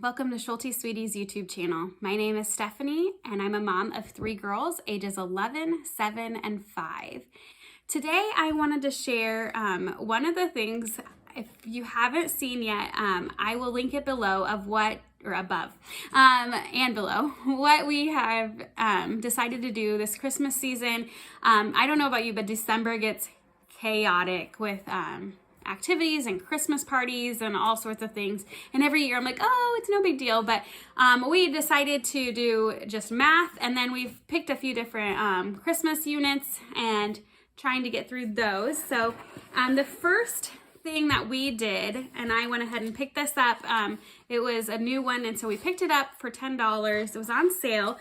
Welcome to Schulte Sweetie's YouTube channel. My name is Stephanie and I'm a mom of 3 girls ages 11, 7, and 5. Today I wanted to share one of the things, if you haven't seen yet, I will link it below of what, or above, and below, what we have decided to do this Christmas season. I don't know about you, but December gets chaotic with activities and Christmas parties and all sorts of things. And every year I'm like, oh, it's no big deal. But we decided to do just math, and then we've picked a few different Christmas units and trying to get through those. So the first thing that we did, and I went ahead and picked this up, it was a new one, and so we picked it up for $10. It was on sale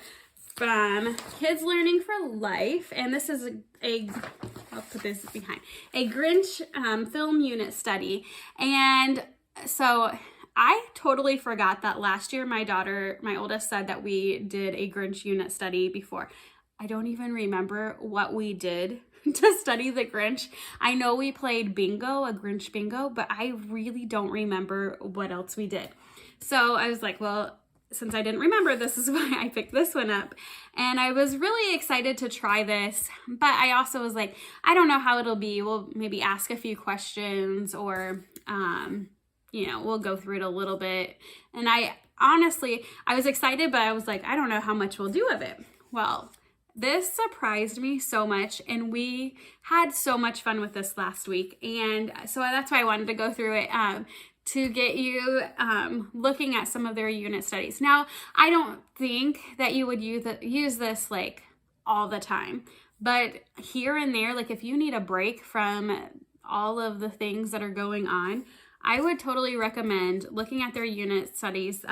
from Kids Learning for Life, and this is I'll put this behind, a Grinch film unit study. And so I totally forgot that last year my oldest, said that we did a Grinch unit study before. I don't even remember what we did to study the Grinch. I know we played bingo, a Grinch bingo, but I really don't remember what else we did. So I was like, well, since I didn't remember, this is why I picked this one up. And I was really excited to try this, but I also was like, I don't know how it'll be. We'll maybe ask a few questions, or, we'll go through it a little bit. And I was excited, but I was like, I don't know how much we'll do of it. Well, this surprised me so much, and we had so much fun with this last week. And so that's why I wanted to go through it, to get you looking at some of their unit studies. Now, I don't think that you would use this like all the time, but here and there, like if you need a break from all of the things that are going on, I would totally recommend looking at their unit studies.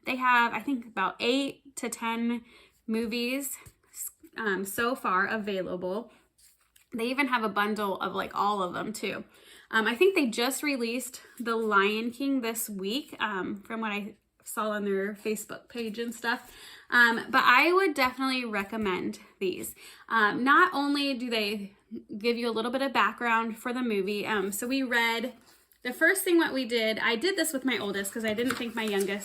They have, I think, about 8 to 10 movies so far available. They even have a bundle of like all of them too. I think they just released The Lion King this week, from what I saw on their Facebook page and stuff. But I would definitely recommend these. Not only do they give you a little bit of background for the movie, so we read, the first thing what we did, I did this with my oldest because I didn't think my younger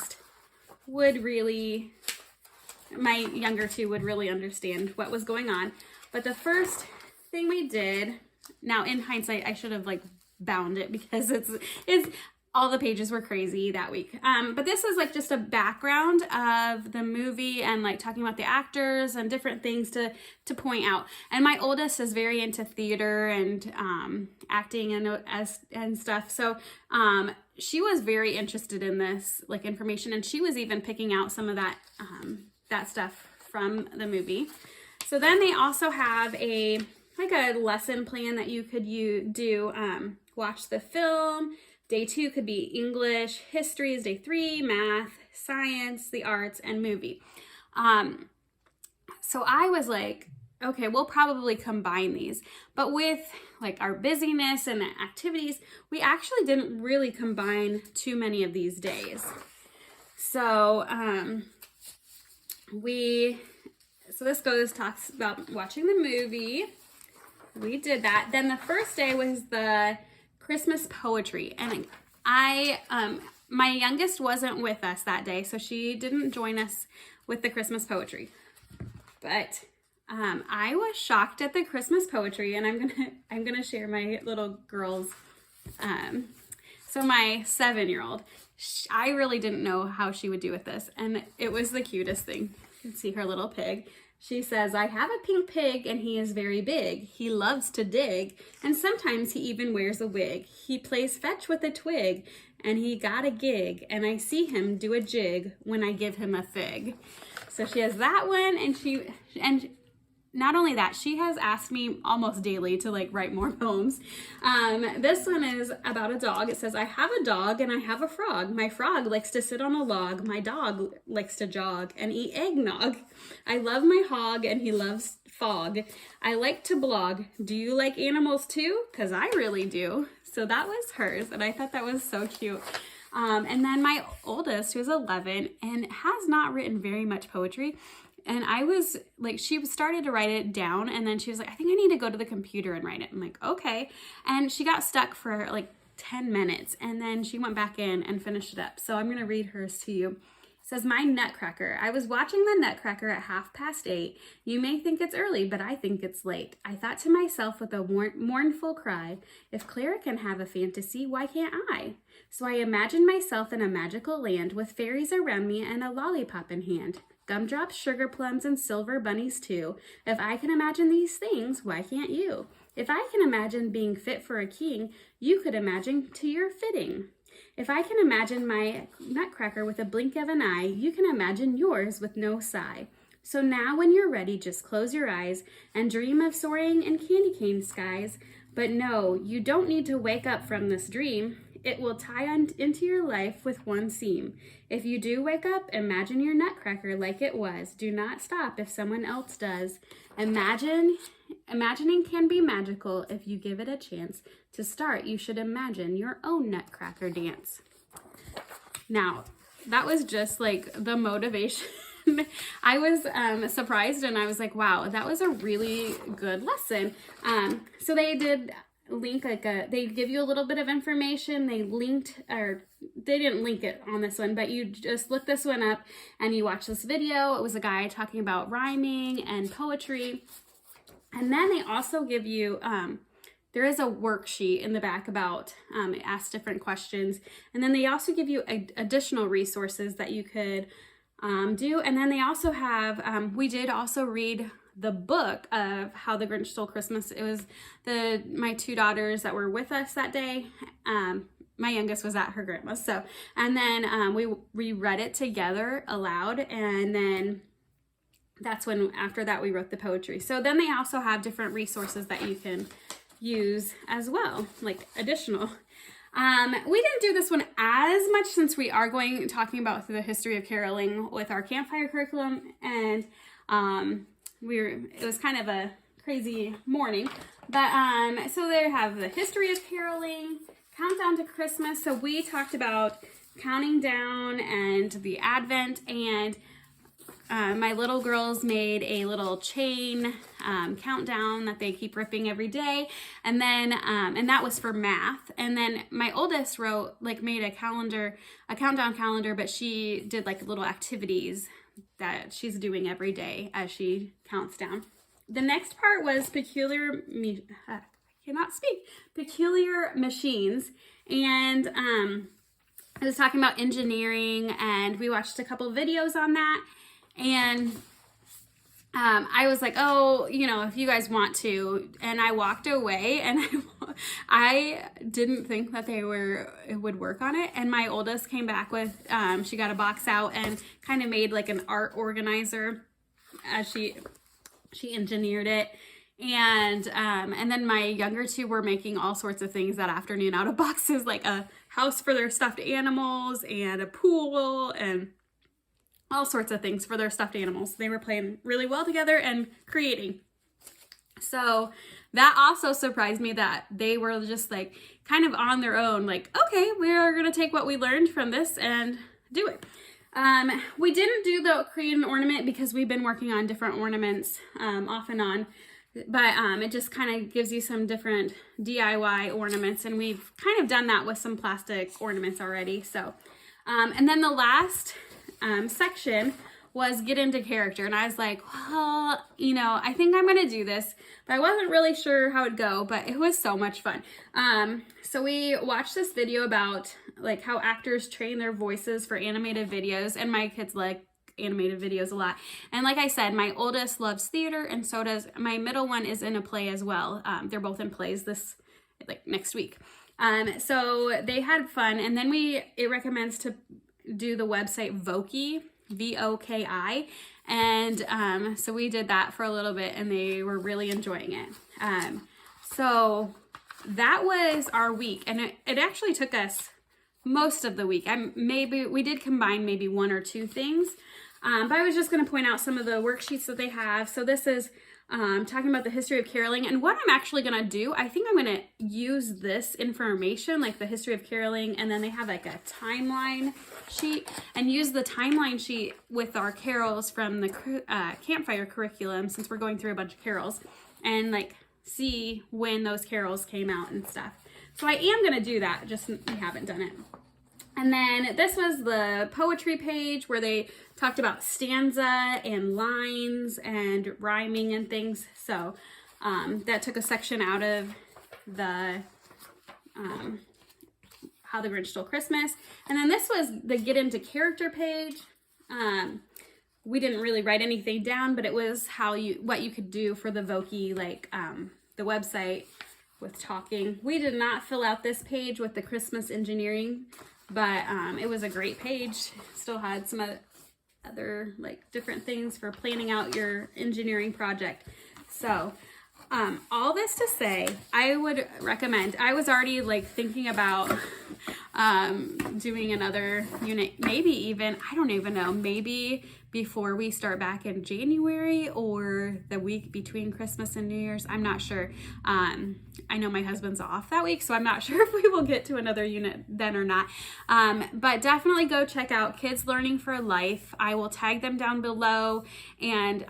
two would really understand what was going on. But the first thing we did, now in hindsight, I should have like bound it because it's all the pages were crazy that week. But this is like just a background of the movie and like talking about the actors and different things to point out. And my oldest is very into theater and acting and stuff. So she was very interested in this like information, and she was even picking out some of that stuff from the movie. So then they also have a lesson plan that you could do. Watch the film. Day 2 could be English, history is day 3, math, science, the arts, and movie. So I was like, okay, we'll probably combine these. But with like our busyness and activities, we actually didn't really combine too many of these days. So this talks about watching the movie. We did that. Then the first day was the Christmas poetry, and my youngest wasn't with us that day, so she didn't join us with the Christmas poetry. But I was shocked at the Christmas poetry, and I'm gonna share my little girls. So my 7-year-old, I really didn't know how she would do with this, and it was the cutest thing. You can see her little pig. She says, I have a pink pig and he is very big. He loves to dig, and sometimes he even wears a wig. He plays fetch with a twig, and he got a gig, and I see him do a jig when I give him a fig. So she has that one, and not only that, she has asked me almost daily to like write more poems. This one is about a dog. It says, I have a dog and I have a frog. My frog likes to sit on a log. My dog likes to jog and eat eggnog. I love my hog and he loves fog. I like to blog. Do you like animals too? Because I really do. So that was hers, and I thought that was so cute. And then my oldest, who's 11 and has not written very much poetry, and I was like, she started to write it down, and then she was like, I think I need to go to the computer and write it. I'm like, okay. And she got stuck for like 10 minutes, and then she went back in and finished it up. So I'm going to read hers to you. It says, my Nutcracker. I was watching the Nutcracker at 8:30. You may think it's early, but I think it's late. I thought to myself with a mournful cry, if Clara can have a fantasy, why can't I? So I imagined myself in a magical land with fairies around me and a lollipop in hand. Gumdrops, sugar plums, and silver bunnies too. If I can imagine these things, why can't you? If I can imagine being fit for a king, you could imagine to your fitting. If I can imagine my Nutcracker with a blink of an eye, you can imagine yours with no sigh. So now when you're ready, just close your eyes and dream of soaring in candy cane skies. But no, you don't need to wake up from this dream. It will tie into your life with one seam. If you do wake up, imagine your Nutcracker like it was. Do not stop if someone else does. Imagining can be magical if you give it a chance. To start, you should imagine your own Nutcracker dance. Now, that was just like the motivation. I was surprised, and I was like, wow, that was a really good lesson. So they did link they give you a little bit of information. They didn't link it on this one, but you just look this one up and you watch this video. It was a guy talking about rhyming and poetry. And then they also give you, there is a worksheet in the back about, it asks different questions. And then they also give you additional resources that you could do. And then they also have, we did also read the book of How the Grinch Stole Christmas. It was my two daughters that were with us that day. My youngest was at her grandma's. So, and then we read it together aloud, and then that's when, after that, we wrote the poetry. So then they also have different resources that you can use as well, like additional. We didn't do this one as much since we are talking about the history of caroling with our campfire curriculum, and it was kind of a crazy morning. But so they have the history of caroling, countdown to Christmas. So we talked about counting down and the Advent, and my little girls made a little chain countdown that they keep ripping every day, and then and that was for math. And then my oldest made a countdown calendar, but she did like little activities that she's doing every day as she counts down. The next part was peculiar machines, and I was talking about engineering, and we watched a couple videos on that. And I was like, oh, if you guys want to, and I walked away, and I didn't think that it would work on it. And my oldest came back with, she got a box out and kind of made like an art organizer as she engineered it. And then my younger two were making all sorts of things that afternoon out of boxes, like a house for their stuffed animals and a pool and all sorts of things for their stuffed animals. They were playing really well together and creating. So that also surprised me that they were just like kind of on their own, like, okay, we're going to take what we learned from this and do it. We didn't do the create an ornament because we've been working on different ornaments off and on, but it just kind of gives you some different DIY ornaments, and we've kind of done that with some plastic ornaments already. So, and then the last section was get into character, and I was like, well, I think I'm gonna do this, but I wasn't really sure how it'd go, but it was so much fun. So we watched this video about like how actors train their voices for animated videos, and my kids like animated videos a lot. And like I said, my oldest loves theater, and so does my middle one, is in a play as well. They're both in plays next week. So they had fun, and then it recommends to do the website Voki, VOKI, and so we did that for a little bit, and they were really enjoying it. So that was our week, and it actually took us most of the week. We did combine maybe one or two things, but I was just going to point out some of the worksheets that they have. So this is talking about the history of caroling, and what I'm actually going to do, I think I'm going to use this information, like the history of caroling, and then they have like a timeline sheet, and use the timeline sheet with our carols from the campfire curriculum, since we're going through a bunch of carols, and like see when those carols came out and stuff. So I am gonna do that, just we haven't done it. And then this was the poetry page where they talked about stanza and lines and rhyming and things. So that took a section out of the How the Grinch Stole Christmas. And then this was the get into character page. We didn't really write anything down, but it was what you could do for the Voki, like the website with talking. We did not fill out this page with the Christmas engineering, but it was a great page. Still had some other like different things for planning out your engineering project. So all this to say, I would recommend, I was already like thinking about doing another unit, maybe even, I don't even know, maybe before we start back in January or the week between Christmas and New Year's. I'm not sure. I know my husband's off that week, so I'm not sure if we will get to another unit then or not. But definitely go check out Kids Learning for Life. I will tag them down below and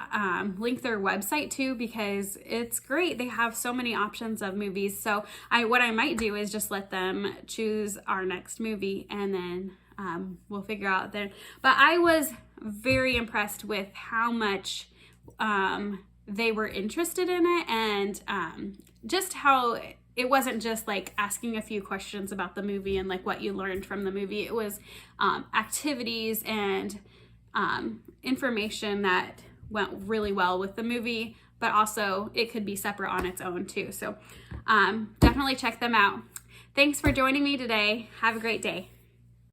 link their website too, because it's great. They have so many options of movies. So what I might do is just let them choose our next movie, and then we'll figure out there. But I was very impressed with how much they were interested in it, and just how it wasn't just like asking a few questions about the movie and like what you learned from the movie. It was activities and information that went really well with the movie, but also it could be separate on its own too. So definitely check them out. Thanks for joining me today. Have a great day.